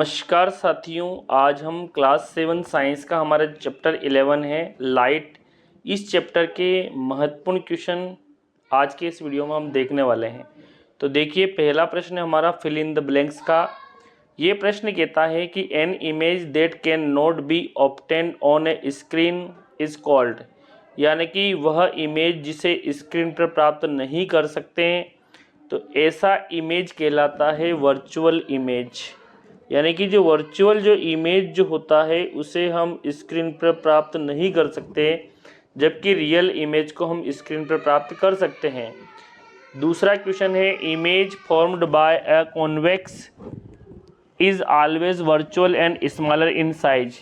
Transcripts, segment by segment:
नमस्कार साथियों, आज हम क्लास 7 साइंस का हमारा चैप्टर 11 है लाइट। इस चैप्टर के महत्वपूर्ण क्वेश्चन आज के इस वीडियो में हम देखने वाले हैं। तो देखिए, पहला प्रश्न है हमारा फिल इन द ब्लैंक्स का। ये प्रश्न कहता है कि an image that can not be obtain on a screen is called, यानी कि वह इमेज जिसे स्क्रीन पर प्राप्त नहीं कर सकते हैं, तो ऐसा इमेज कहलाता है वर्चुअल इमेज। यानी कि जो वर्चुअल जो इमेज जो होता है उसे हम स्क्रीन पर प्राप्त नहीं कर सकते, जबकि रियल इमेज को हम स्क्रीन पर प्राप्त कर सकते हैं। दूसरा क्वेश्चन है, image formed by a convex is always virtual and smaller in size.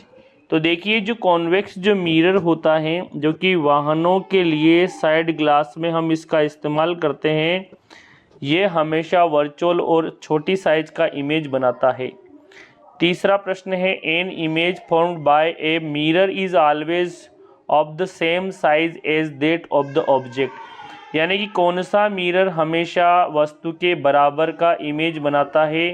तो देखिए, जो कॉन्वेक्स जो मिरर होता है, जो कि वाहनों के लिए साइड ग्लास में हम इसका इस्तेमाल करते हैं, ये हमेशा वर्चुअल और छोटी साइज का इमेज बनाता है। तीसरा प्रश्न है, an image formed by a mirror is always of the same size as that of the object. यानी कि कौन सा मिरर हमेशा वस्तु के बराबर का इमेज बनाता है।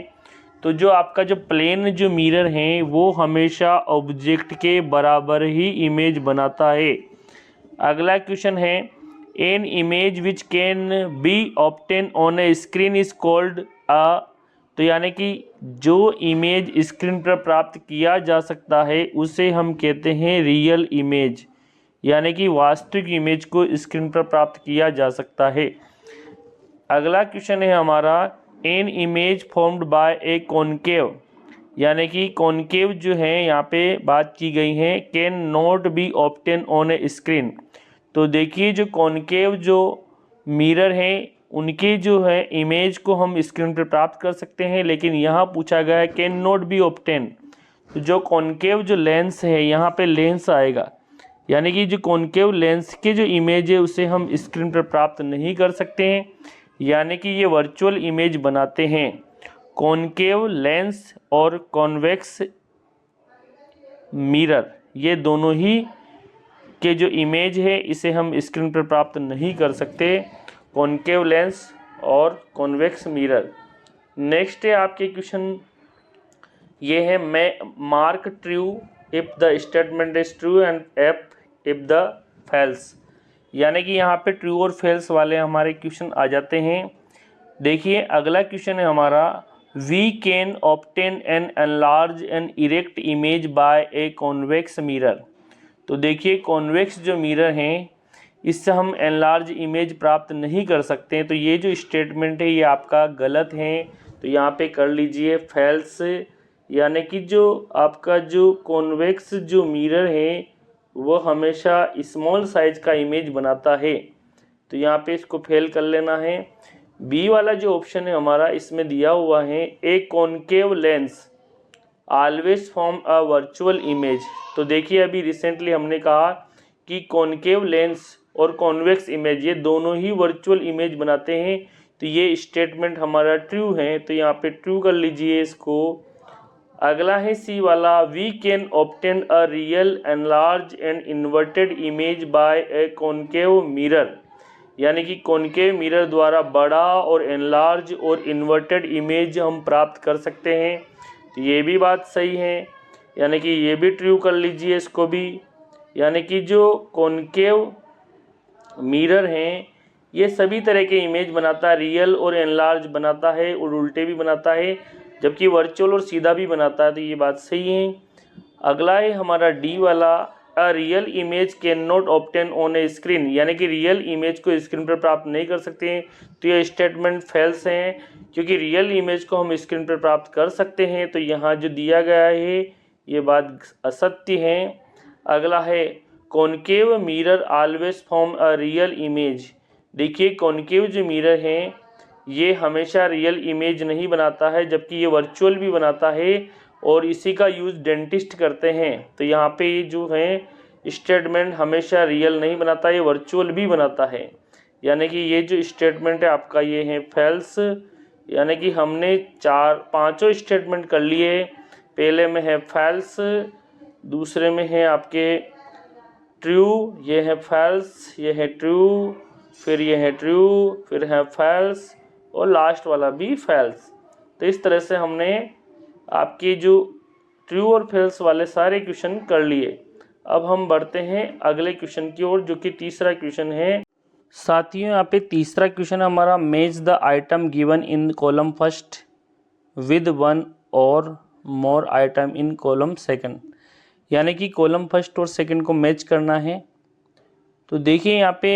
तो जो आपका जो प्लेन जो मिरर है वो हमेशा ऑब्जेक्ट के बराबर ही इमेज बनाता है। अगला क्वेश्चन है, an image which can be obtain on a screen is called a. तो यानी कि जो इमेज स्क्रीन पर प्राप्त किया जा सकता है उसे हम कहते हैं रियल इमेज, यानी कि वास्तविक इमेज को स्क्रीन पर प्राप्त किया जा सकता है। अगला क्वेश्चन है हमारा, N image formed by a concave, यानी कि कॉनकेव जो है यहाँ पे बात की गई है, can not be obtain on a screen. तो देखिए, जो कॉनकेव जो मिरर हैं उनके जो है इमेज को हम स्क्रीन पर प्राप्त कर सकते हैं, लेकिन यहाँ पूछा गया है कैन नॉट बी ऑब्टेन। तो जो कॉनकेव जो लेंस है, यहाँ पे लेंस आएगा, यानी कि जो कॉनकेव लेंस के जो इमेज है उसे हम स्क्रीन पर प्राप्त नहीं कर सकते हैं, यानी कि ये वर्चुअल इमेज बनाते हैं। कॉनकेव लेंस और कॉन्वेक्स मिरर, ये दोनों ही के जो इमेज है इसे हम स्क्रीन पर प्राप्त नहीं कर सकते, कॉनकेव लेंस और कॉन्वेक्स मिरर। नेक्स्ट है आपके क्वेश्चन, ये है, मैं mark true if the statement is true and F if the fails. यानी कि यहाँ पे ट्रू और फेल्स वाले हमारे क्वेश्चन आ जाते हैं। देखिए, अगला क्वेश्चन है हमारा, we can obtain an enlarge an erect image by a convex mirror. तो देखिए, कॉन्वेक्स जो मिरर हैं इससे हम एनलार्ज इमेज प्राप्त नहीं कर सकते हैं। तो ये जो स्टेटमेंट है ये आपका गलत है, तो यहाँ पे कर लीजिए फेल्स। यानी कि जो आपका जो कॉन्वेक्स जो मिरर है वो हमेशा स्मॉल साइज का इमेज बनाता है, तो यहाँ पे इसको फेल कर लेना है। बी वाला जो ऑप्शन है हमारा, इसमें दिया हुआ है, ए concave lens always form a virtual image. तो देखिए, अभी रिसेंटली हमने कहा कि कॉनकेव लेंस और कॉन्वेक्स इमेज ये दोनों ही वर्चुअल इमेज बनाते हैं, तो ये स्टेटमेंट हमारा ट्रू है, तो यहाँ पे ट्रू कर लीजिए इसको। अगला है सी वाला, we can obtain a real enlarge and inverted image by a concave mirror. यानी कि कॉनकेव मिरर द्वारा बड़ा और एनलार्ज और इन्वर्टेड इमेज हम प्राप्त कर सकते हैं, तो ये भी बात सही है, यानी कि ये भी ट्रू कर लीजिए इसको भी। यानी कि जो कॉनकेव मिरर हैं ये सभी तरह के इमेज बनाता है, रियल और एनलार्ज बनाता है और उल्टे भी बनाता है, जबकि वर्चुअल और सीधा भी बनाता है, तो ये बात सही है। अगला है हमारा डी वाला, a real image can not obtain on a screen. यानी कि रियल इमेज को स्क्रीन पर प्राप्त नहीं कर सकते हैं, तो ये स्टेटमेंट फेल्स हैं, क्योंकि रियल इमेज को हम स्क्रीन पर प्राप्त कर सकते हैं, तो यहाँ जो दिया गया है ये बात असत्य है। अगला है, concave mirror always form a real image. देखिए, कॉनकेव जो मिरर है ये हमेशा रियल इमेज नहीं बनाता है, जबकि ये वर्चुअल भी बनाता है, और इसी का यूज़ डेंटिस्ट करते हैं, तो यहाँ पे जो है स्टेटमेंट हमेशा रियल नहीं बनाता, ये वर्चुअल भी बनाता है। यानी कि ये जो स्टेटमेंट है आपका ये है फेल्स। यानी कि हमने पांचों स्टेटमेंट कर लिए, पहले में है फेल्स, दूसरे में है आपके ट्रू, ये है फेल्स, ये है ट्रू, फिर ये है ट्रू, फिर है फेल्स, और लास्ट वाला भी फेल्स। तो इस तरह से हमने आपके जो ट्रू और फेल्स वाले सारे क्वेश्चन कर लिए। अब हम बढ़ते हैं अगले क्वेश्चन की ओर, जो कि तीसरा क्वेश्चन है। साथियों, यहाँ पे तीसरा क्वेश्चन हमारा, match the item given in column first with one और मोर आइटम इन कॉलम सेकंड, यानी कि कॉलम फर्स्ट और सेकंड को मैच करना है। तो देखिए यहाँ पे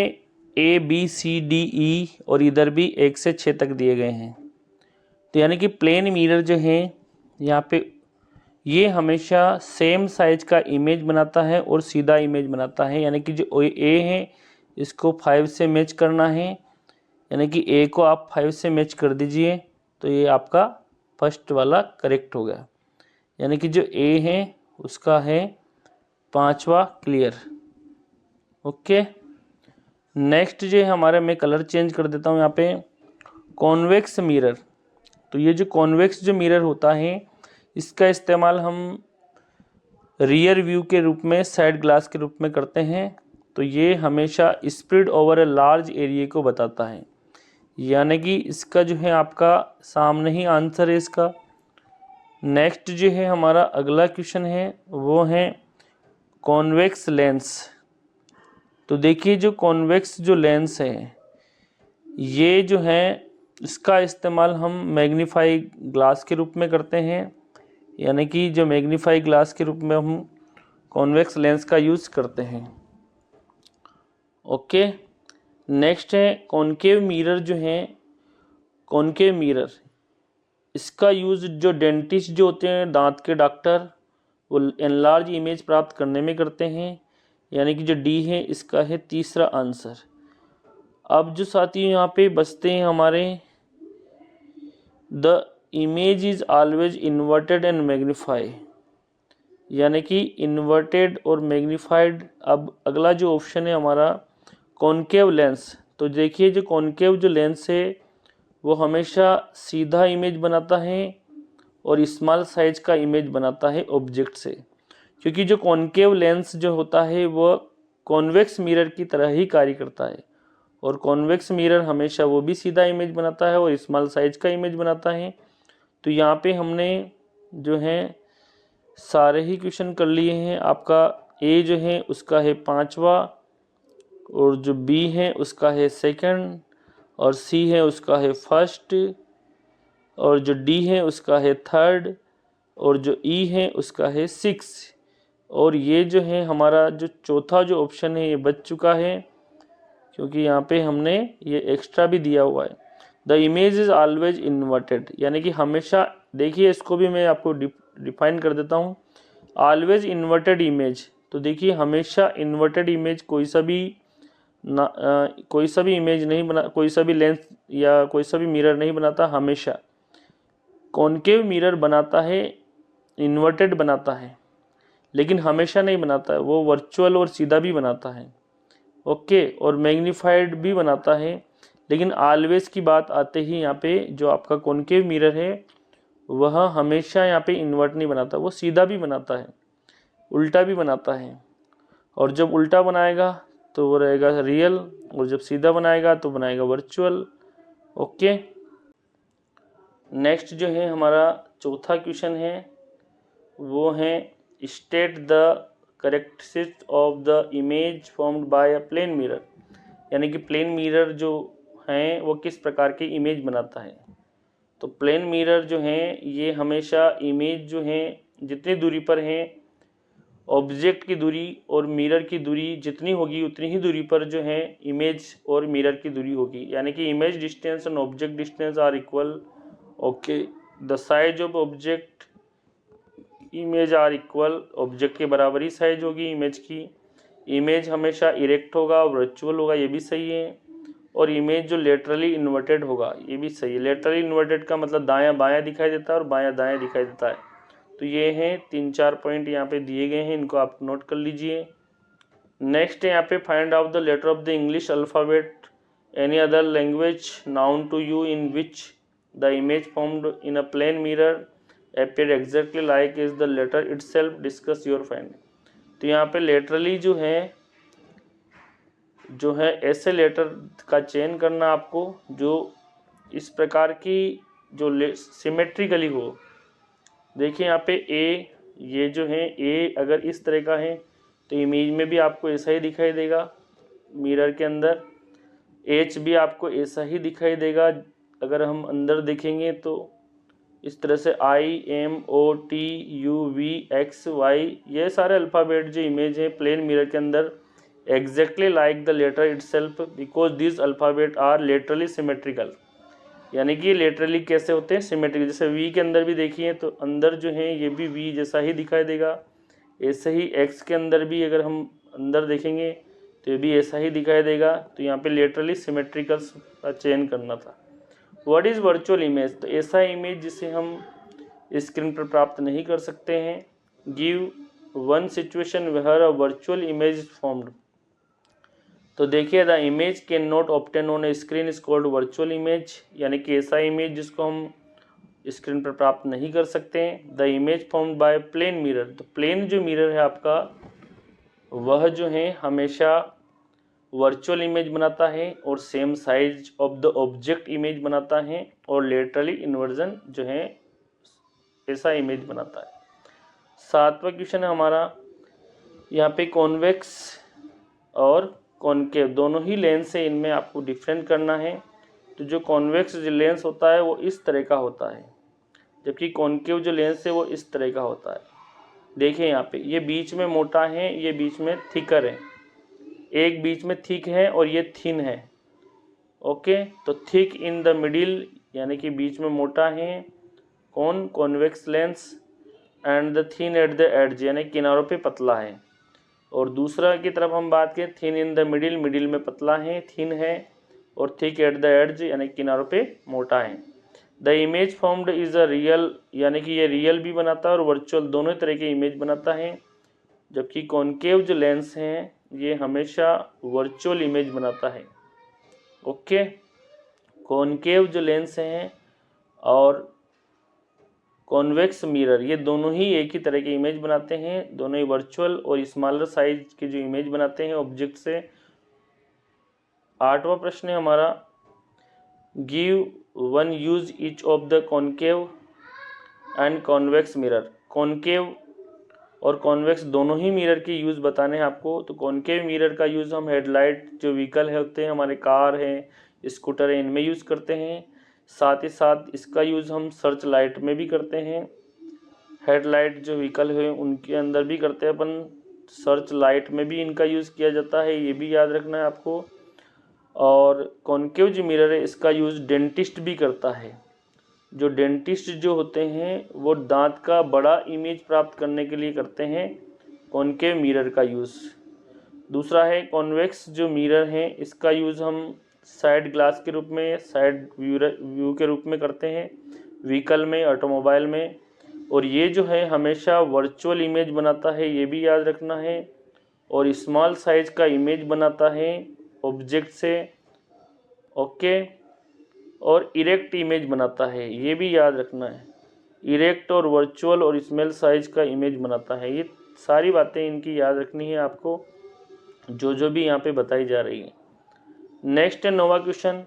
A B C D E और इधर भी 1 से 6 तक दिए गए हैं। तो यानी कि प्लेन मिरर जो है यहाँ पे ये हमेशा सेम साइज का इमेज बनाता है और सीधा इमेज बनाता है। यानी कि जो ए है इसको 5 से मैच करना है, यानी कि ए को आप 5 से मैच कर दीजिए तो ये आपका फर्स्ट वाला करेक्ट हो गया। यानी कि जो ए है उसका है 5वां क्लियर। ओके, नेक्स्ट जो है हमारा, मैं कलर चेंज कर देता हूँ यहाँ पे, कॉन्वेक्स मिरर। तो ये जो कॉन्वेक्स जो मिरर होता है इसका इस्तेमाल हम रियर व्यू के रूप में, साइड ग्लास के रूप में करते हैं। तो ये हमेशा spread over a large area को बताता है, यानी कि इसका जो है आपका सामने ही आंसर है इसका। नेक्स्ट जो है हमारा अगला क्वेश्चन है वो है कॉन्वेक्स लेंस। तो देखिए जो कॉन्वेक्स जो लेंस है ये जो है इसका इस्तेमाल हम मैग्नीफाई ग्लास के रूप में करते हैं, यानी कि जो मैग्नीफाई ग्लास के रूप में हम कॉन्वेक्स लेंस का यूज़ करते हैं। ओके, नेक्स्ट है कॉनकेव मिरर जो है, कॉनकेव मिरर इसका यूज़ जो डेंटिस्ट जो होते हैं, दांत के डॉक्टर, वो एनलार्ज इमेज प्राप्त करने में करते हैं। यानी कि जो डी है इसका है तीसरा आंसर। अब जो साथी यहाँ पे बचते हैं हमारे, the image is always inverted and magnify, यानी कि इन्वर्टेड और मैग्नीफाइड। अब अगला जो ऑप्शन है हमारा कॉनकेव लेंस। तो देखिए जो कॉनकेव जो लेंस है वो हमेशा सीधा इमेज बनाता है और स्मॉल साइज का इमेज बनाता है ऑब्जेक्ट से, क्योंकि जो कॉनकेव लेंस जो होता है वो कॉन्वेक्स मिरर की तरह ही कार्य करता है। और कॉन्वेक्स मिरर हमेशा वो भी सीधा इमेज बनाता है और स्मॉल साइज का इमेज बनाता है। तो यहाँ पे हमने जो है सारे ही क्वेश्चन कर लिए हैं। आपका ए जो है उसका है 5वां, और जो बी है उसका है सेकंड, और सी है उसका है फर्स्ट, और जो डी है उसका है थर्ड, और जो ई है उसका है 6। और ये जो है हमारा जो चौथा जो ऑप्शन है ये बच चुका है, क्योंकि यहाँ पे हमने ये एक्स्ट्रा भी दिया हुआ है। The image is always inverted, यानी कि हमेशा, देखिए इसको भी मैं आपको डिफाइन कर देता हूँ। ऑलवेज इन्वर्टेड इमेज, तो देखिए हमेशा इन्वर्टेड इमेज कोई सा भी इमेज नहीं बना, कोई सा भी लेंस या कोई सा भी मिरर नहीं बनाता। हमेशा कॉनकेव मिरर बनाता है, इन्वर्टेड बनाता है, लेकिन हमेशा नहीं बनाता है, वो वर्चुअल और सीधा भी बनाता है। ओके, और मैग्नीफाइड भी बनाता है, लेकिन ऑलवेज की बात आते ही यहाँ पे जो आपका कॉनकेव मिरर है वह हमेशा यहाँ पे इन्वर्ट नहीं बनाता, वो सीधा भी बनाता है, उल्टा भी बनाता है। और जब उल्टा बनाएगा तो वो रहेगा रियल, और जब सीधा बनाएगा तो बनाएगा वर्चुअल। ओके, नेक्स्ट जो है हमारा चौथा क्वेश्चन है वो है state the characteristics of the image formed by a plane mirror, यानी कि प्लेन मिरर जो हैं वो किस प्रकार के इमेज बनाता है। तो प्लेन मिरर जो हैं ये हमेशा इमेज जो हैं जितनी दूरी पर हैं, ऑब्जेक्ट की दूरी और मिरर की दूरी जितनी होगी उतनी ही दूरी पर जो है इमेज और मिरर की दूरी होगी, यानी कि image distance and object distance are equal. Okay, the size of object image are equal, object के बराबर ही साइज होगी इमेज की। इमेज हमेशा इरेक्ट होगा, वर्चुअल होगा, ये भी सही है। और इमेज जो लेटरली इन्वर्टेड होगा ये भी सही है। लेटरली इन्वर्टेड का मतलब दायां बायां दिखाई देता है और बायां दायां दिखाई देता है। तो ये हैं 3-4 पॉइंट यहाँ पे दिए गए हैं, इनको आप नोट कर लीजिए। नेक्स्ट है यहाँ पे find out the letter of the English alphabet any other language known to you in which the image formed in a plane mirror appear exactly like is the letter itself, discuss your finding। तो यहाँ पे laterally जो है ऐसे letter का चयन करना आपको जो इस प्रकार की जो सिमेट्रिकली हो, देखिए यहाँ पे ए, ये जो है ए अगर इस तरह का है तो इमेज में भी आपको ऐसा ही दिखाई देगा मिरर के अंदर। एच भी आपको ऐसा ही दिखाई देगा। अगर हम अंदर देखेंगे तो इस तरह से IMOTUVXY ये सारे अल्फ़ाबेट जो इमेज है प्लेन मिरर के अंदर exactly like the letter itself because this alphabet are laterally symmetrical. यानी कि लेटरली कैसे होते हैं, सिमेट्रिकल। जैसे वी के अंदर भी देखिए तो अंदर जो है ये भी वी जैसा ही दिखाई देगा। ऐसे ही एक्स के अंदर भी अगर हम अंदर देखेंगे तो ये भी ऐसा ही दिखाई देगा। तो यहाँ पे लेटरली सिमेट्रिकल्स का चयन करना था। व्हाट इज़ वर्चुअल इमेज, तो ऐसा इमेज जिसे हम स्क्रीन पर प्राप्त नहीं कर सकते हैं। Give one situation where a virtual image is formed, तो देखिए the image can not obtain on a screen is called virtual image, यानी कि ऐसा इमेज जिसको हम स्क्रीन पर प्राप्त नहीं कर सकते हैं। The image formed by plane mirror, तो प्लेन जो मिरर है आपका वह जो है हमेशा वर्चुअल इमेज बनाता है और same size of the object image बनाता है और लेटरली इन्वर्जन जो है ऐसा इमेज बनाता है। 7वां क्वेश्चन है हमारा, यहाँ पे कॉन्वेक्स और कॉनकेव दोनों ही लेंस है, इनमें आपको डिफरेंट करना है। तो जो कॉन्वेक्स जो लेंस होता है वो इस तरह का होता है, जबकि कॉनकेव जो लेंस है वो इस तरह का होता है। देखिए यहाँ पे ये बीच में मोटा है, ये बीच में थिकर है, एक बीच में थिक है और ये थिन है। ओके, तो थिक इन द मिडिल यानी कि बीच में मोटा है कौन, convex lens, and the thin at the edge यानी किनारों पे पतला है। और दूसरा की तरफ हम बात करें thin in the middle, middle में पतला है, थिन है, और थिक एट द एड्ज यानी किनारों पे मोटा है। The image formed is a real, यानी कि ये रियल भी बनाता है और वर्चुअल दोनों तरह के इमेज बनाता है। जबकि कॉनकेव जो लेंस हैं ये हमेशा वर्चुअल इमेज बनाता है। ओके, कॉनकेव जो लेंस हैं और कॉन्वेक्स मिरर ये दोनों ही एक ही तरह के इमेज बनाते हैं, दोनों ही वर्चुअल और स्मॉलर साइज के जो इमेज बनाते हैं ऑब्जेक्ट से। 8वां प्रश्न है हमारा, give one use each of the concave and convex mirror. Concave और कॉन्वेक्स दोनों ही मिरर के यूज़ बताने हैं आपको। तो कॉनकेव मिरर का यूज़ हम हेडलाइट जो व्हीकल है होते हैं हमारे, कार है, स्कूटर है, इनमें यूज़ करते हैं। साथ ही साथ इसका यूज़ हम सर्च लाइट में भी करते हैं। हेडलाइट जो व्हीकल है उनके अंदर भी करते हैं अपन, सर्च लाइट में भी इनका यूज़ किया जाता है, ये भी याद रखना है आपको। और कॉनकेव जो मिरर है इसका यूज़ डेंटिस्ट भी करता है। जो डेंटिस्ट जो होते हैं वो दांत का बड़ा इमेज प्राप्त करने के लिए करते हैं कॉनकेव मिरर का यूज़। दूसरा है कॉन्वेक्स जो मिरर है इसका यूज़ हम साइड ग्लास के रूप में, साइड व्यू के रूप में करते हैं व्हीकल में, ऑटोमोबाइल में। और ये जो है हमेशा वर्चुअल इमेज बनाता है, ये भी याद रखना है। और स्मॉल साइज का इमेज बनाता है ऑब्जेक्ट से। ओके, और इरेक्ट इमेज बनाता है, ये भी याद रखना है। इरेक्ट और वर्चुअल और स्मॉल साइज का इमेज बनाता है। ये सारी बातें इनकी याद रखनी है आपको, जो भी यहाँ पे बताई जा रही है। नेक्स्ट है 9वां question,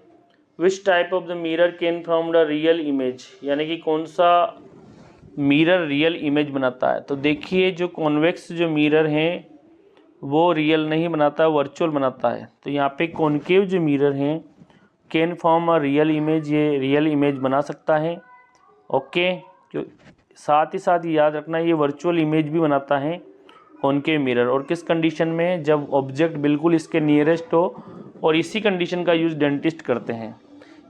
which type of the mirror can from the real image, यानी कि कौन सा मिरर रियल इमेज बनाता है। तो देखिए जो कॉन्वेक्स जो मिरर हैं वो रियल नहीं बनाता, वर्चुअल बनाता है। तो यहाँ पे कॉनकेव जो मिरर हैं can form a real image, ये रियल इमेज बना सकता है। ओके, साथ ही साथ याद रखना ये वर्चुअल इमेज भी बनाता है कॉनकेव मिरर। और किस कंडीशन में, जब ऑब्जेक्ट बिल्कुल इसके नियरेस्ट हो, और इसी कंडीशन का यूज़ डेंटिस्ट करते हैं।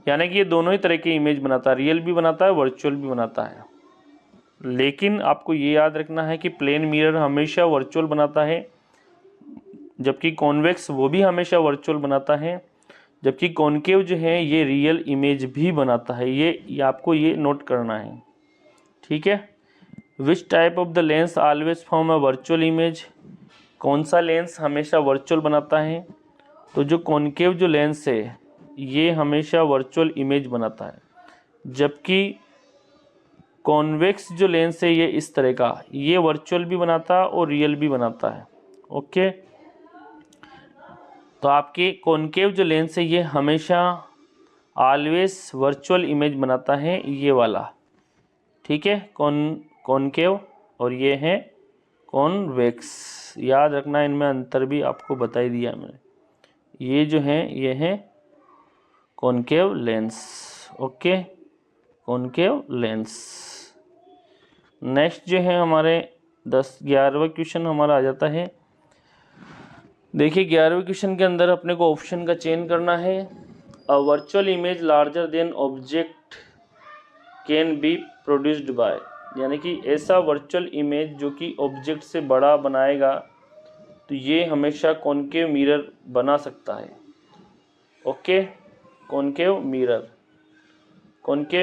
यानी कि ये दोनों ही तरह की इमेज बनाता है, रियल भी बनाता है, वर्चुअल भी बनाता है। लेकिन आपको ये याद रखना है कि प्लेन मिरर हमेशा वर्चुअल बनाता है, जबकि कॉन्वेक्स वो भी हमेशा वर्चुअल बनाता है, जबकि कॉनकेव जो है ये रियल इमेज भी बनाता है। ये आपको ये नोट करना है, ठीक है। विच type of the lens always form a virtual image, कौन सा लेंस हमेशा वर्चुअल बनाता है। तो जो कॉनकेव जो लेंस है ये हमेशा वर्चुअल इमेज बनाता है, जबकि कॉन्वेक्स जो लेंस है ये इस तरह का, ये वर्चुअल भी बनाता है और रियल भी बनाता है। ओके, तो आपके कॉनकेव जो लेंस है ये हमेशा ऑलवेज वर्चुअल इमेज बनाता है, ये वाला, ठीक है। कॉनकेव और ये है कॉन्वेक्स। याद रखना, इनमें अंतर भी आपको बता ही दिया मैंने। ये जो है ये है concave lens. Okay, concave lens. Next जो है हमारे 11वां क्वेश्चन हमारा आ जाता है। देखिए 11वें क्वेश्चन के अंदर अपने को ऑप्शन का चयन करना है। अ virtual image larger than object can be produced by, यानी कि ऐसा वर्चुअल इमेज जो कि ऑब्जेक्ट से बड़ा बनाएगा तो ये हमेशा कॉनकेव मिरर बना सकता है। ओके, कॉनकेव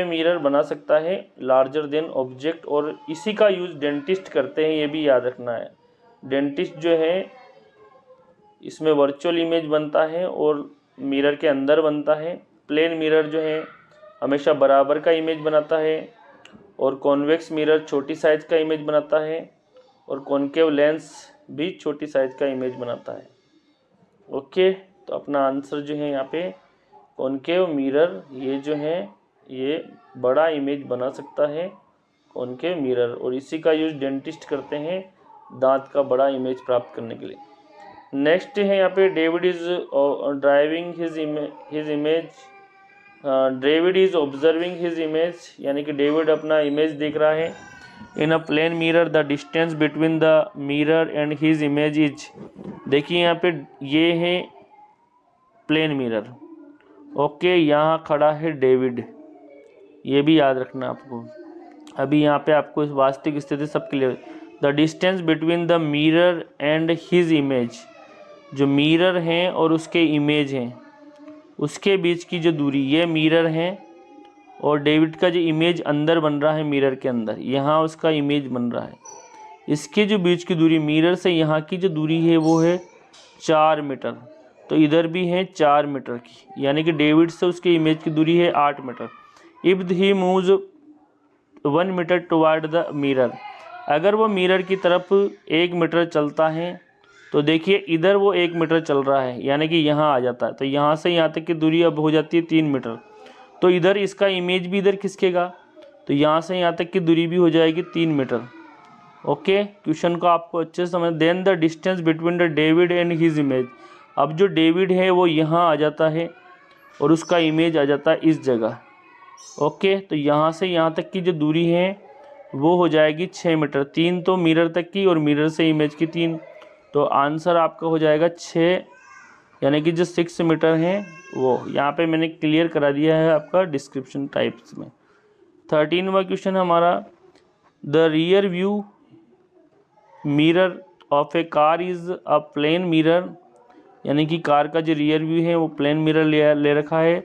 मिरर बना सकता है लार्जर देन ऑब्जेक्ट, और इसी का यूज़ डेंटिस्ट करते हैं, ये भी याद रखना है। डेंटिस्ट जो है इसमें वर्चुअल इमेज बनता है और मिरर के अंदर बनता है। प्लेन मिरर जो है हमेशा बराबर का इमेज बनाता है, और कॉन्वेक्स मिरर छोटी साइज़ का इमेज बनाता है, और कॉनकेव लेंस भी छोटी साइज़ का इमेज बनाता है। ओके, तो अपना आंसर जो है यहाँ पे कॉनकेव मिरर, ये जो है ये बड़ा इमेज बना सकता है कॉनकेव मिरर, और इसी का यूज़ डेंटिस्ट करते हैं दांत का बड़ा इमेज प्राप्त करने के लिए। नेक्स्ट है यहाँ पे David is driving his image, David is observing his image, यानी कि डेविड अपना इमेज देख रहा है। In a plane mirror the distance between the mirror and his image is, देखिए यहाँ पे ये है प्लेन मिरर। ओके, यहाँ खड़ा है डेविड, ये भी याद रखना आपको। अभी यहाँ पे आपको इस वास्तविक स्थिति सब clear. The distance between the mirror and his image, जो मिरर हैं और उसके इमेज हैं उसके बीच की जो दूरी, ये मिरर है और डेविड का जो इमेज अंदर बन रहा है मिरर के अंदर, यहाँ उसका इमेज बन रहा है। इसके जो बीच की दूरी मिरर से यहाँ की जो दूरी है वो है 4 मीटर, तो इधर भी है 4 मीटर की, यानी कि डेविड से उसके इमेज की दूरी है 8 metre. If he moves 1 metre toward the mirror, अगर वो मिरर की तरफ 1 मीटर चलता है तो देखिए इधर वो 1 मीटर चल रहा है, यानी कि यहाँ आ जाता है, तो यहाँ से यहाँ तक की दूरी अब हो जाती है 3 मीटर। तो इधर इसका इमेज भी इधर खिसकेगा, तो यहाँ से यहाँ तक की दूरी भी हो जाएगी 3 मीटर। ओके, क्वेश्चन को आपको अच्छे से समझ। Then the distance between the David and his image, अब जो डेविड है वो यहाँ आ जाता है और उसका इमेज आ जाता है इस जगह। ओके, तो यहाँ से यहाँ तक की जो दूरी है वो हो जाएगी 6 मीटर, 3 तो मिरर तक की और मिरर से इमेज की 3, तो आंसर आपका हो जाएगा 6, यानी कि जो 6 मीटर है वो। यहाँ पे मैंने क्लियर करा दिया है आपका डिस्क्रिप्शन टाइप्स में। 13वां क्वेश्चन हमारा, the rear view mirror of a car is a plane mirror, यानी कि कार का जो रियर व्यू है वो प्लेन मिरर ले रखा है।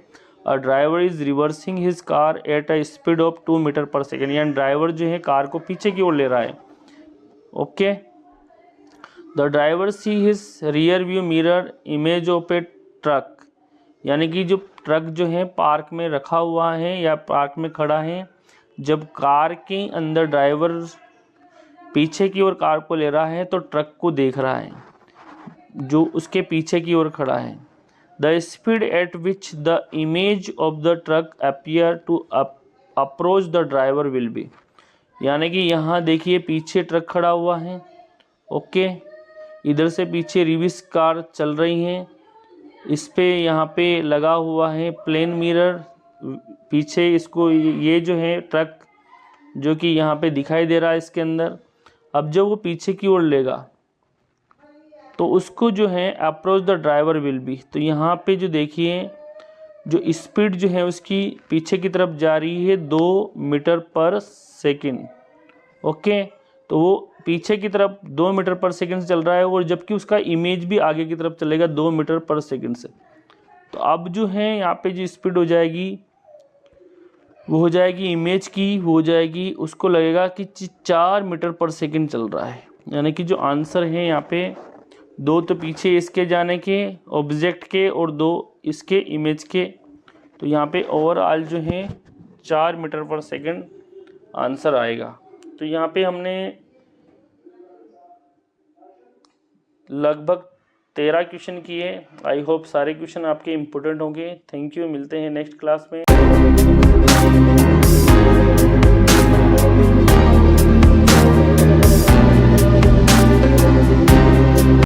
A driver is reversing his car at a speed of 2 metre per second, यानी ड्राइवर जो है कार को पीछे की ओर ले रहा है। Okay, the driver see his rear view mirror image of A truck, यानी कि जो ट्रक जो है पार्क में रखा हुआ है या पार्क में खड़ा है, जब कार के अंदर ड्राइवर पीछे की ओर कार को ले रहा है तो ट्रक को देख रहा है जो उसके पीछे की ओर खड़ा है। The speed at which the image of the truck appear to approach the driver will be, यानी कि यहाँ देखिए पीछे ट्रक खड़ा हुआ है। ओके, इधर से पीछे रिवर्स कार चल रही है, इस पे यहाँ पे लगा हुआ है प्लेन मिरर पीछे, इसको ये जो है ट्रक जो कि यहाँ पे दिखाई दे रहा है इसके अंदर। अब जब वो पीछे की ओर लेगा तो उसको जो है approach the driver will B, तो यहाँ पे जो देखिए जो स्पीड जो है उसकी पीछे की तरफ जा रही है 2 मीटर पर सेकेंड। ओके, तो वो पीछे की तरफ 2 मीटर पर सेकंड से चल रहा है, और जबकि उसका इमेज भी आगे की तरफ चलेगा 2 मीटर पर सेकंड से। तो अब जो है यहाँ पे जो स्पीड हो जाएगी वो हो जाएगी इमेज की, वो हो जाएगी, उसको लगेगा कि 4 मीटर पर सेकंड चल रहा है, यानी कि जो आंसर है यहाँ पे 2 तो पीछे इसके जाने के ऑब्जेक्ट के और 2 इसके इमेज के, तो यहाँ पे ओवरऑल जो है 4 मीटर पर सेकंड आंसर आएगा। तो यहाँ पे हमने लगभग 13 क्वेश्चन किए। आई होप सारे क्वेश्चन आपके इम्पोर्टेंट होंगे। थैंक यू, मिलते हैं नेक्स्ट क्लास में।